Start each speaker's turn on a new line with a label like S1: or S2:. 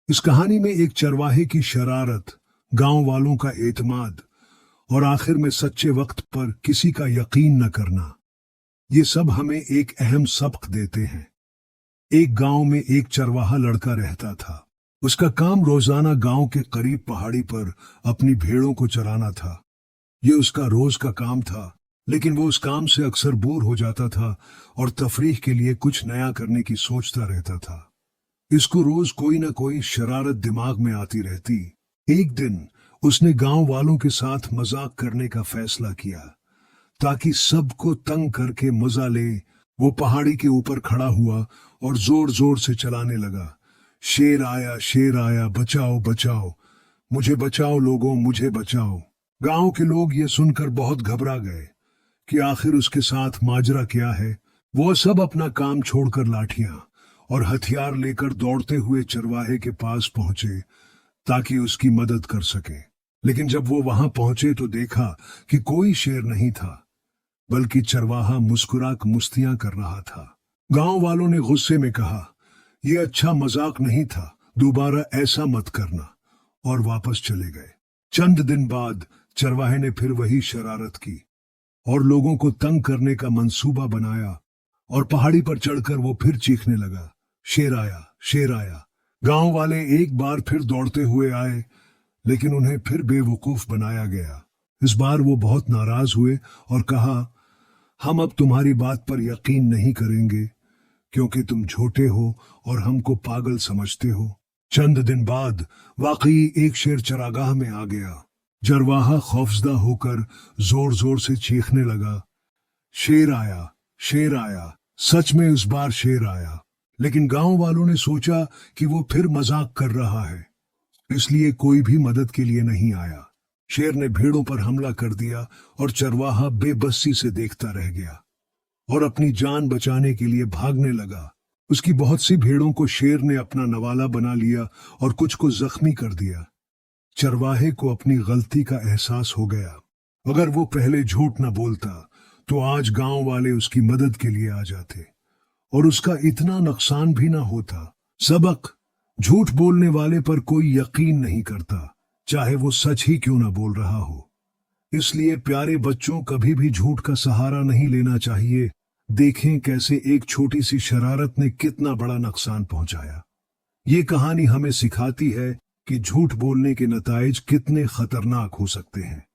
S1: इस कहानी में एक चरवाहे की शरारत, गांव वालों का एतमाद और आखिर में सच्चे वक्त पर किसी का यकीन न करना, ये सब हमें एक अहम सबक देते हैं। एक गांव में एक चरवाहा लड़का रहता था। उसका काम रोजाना गांव के करीब पहाड़ी पर अपनी भेड़ों को चराना था। ये उसका रोज का काम था, लेकिन वो उस काम से अक्सर बोर हो जाता था और तफरीह के लिए कुछ नया करने की सोचता रहता था। इसको रोज कोई ना कोई शरारत दिमाग में आती रहती। एक दिन उसने गांव वालों के साथ मजाक करने का फैसला किया ताकि सबको तंग करके मजा ले। वो पहाड़ी के ऊपर खड़ा हुआ और जोर जोर से चलाने लगा, शेर आया, बचाओ बचाओ, मुझे बचाओ लोगों, मुझे बचाओ। गांव के लोग ये सुनकर बहुत घबरा गए कि आखिर उसके साथ माजरा क्या है। वो सब अपना काम छोड़कर लाठियां और हथियार लेकर दौड़ते हुए चरवाहे के पास पहुंचे ताकि उसकी मदद कर सके। लेकिन जब वो वहां पहुंचे तो देखा कि कोई शेर नहीं था, बल्कि चरवाहा मुस्कुराकर मस्तियां कर रहा था। गांव वालों ने गुस्से में कहा, यह अच्छा मजाक नहीं था, दोबारा ऐसा मत करना, और वापस चले गए। चंद दिन बाद चरवाहे ने फिर वही शरारत की और लोगों को तंग करने का मंसूबा बनाया, और पहाड़ी पर चढ़कर वो फिर चीखने लगा, शेर आया, शेर आया। गांव वाले एक बार फिर दौड़ते हुए आए, लेकिन उन्हें फिर बेवकूफ बनाया गया। इस बार वो बहुत नाराज हुए और कहा, हम अब तुम्हारी बात पर यकीन नहीं करेंगे क्योंकि तुम झूठे हो और हमको पागल समझते हो। चंद दिन बाद वाकई एक शेर चरागाह में आ गया। चरवाहा खौफजदा होकर जोर जोर से चीखने लगा, शेर आया, शेर आया। सच में इस बार शेर आया, लेकिन गांव वालों ने सोचा कि वो फिर मजाक कर रहा है, इसलिए कोई भी मदद के लिए नहीं आया। शेर ने भेड़ों पर हमला कर दिया और चरवाहा बेबसी से देखता रह गया और अपनी जान बचाने के लिए भागने लगा। उसकी बहुत सी भेड़ों को शेर ने अपना नवाला बना लिया और कुछ को जख्मी कर दिया। चरवाहे को अपनी गलती का एहसास हो गया। अगर वो पहले झूठ न बोलता तो आज गांव वाले उसकी मदद के लिए आ जाते और उसका इतना नुकसान भी ना होता। सबक: झूठ बोलने वाले पर कोई यकीन नहीं करता, चाहे वो सच ही क्यों ना बोल रहा हो। इसलिए प्यारे बच्चों, कभी भी झूठ का सहारा नहीं लेना चाहिए। देखें कैसे एक छोटी सी शरारत ने कितना बड़ा नुकसान पहुंचाया। ये कहानी हमें सिखाती है कि झूठ बोलने के नताइज कितने खतरनाक हो सकते हैं।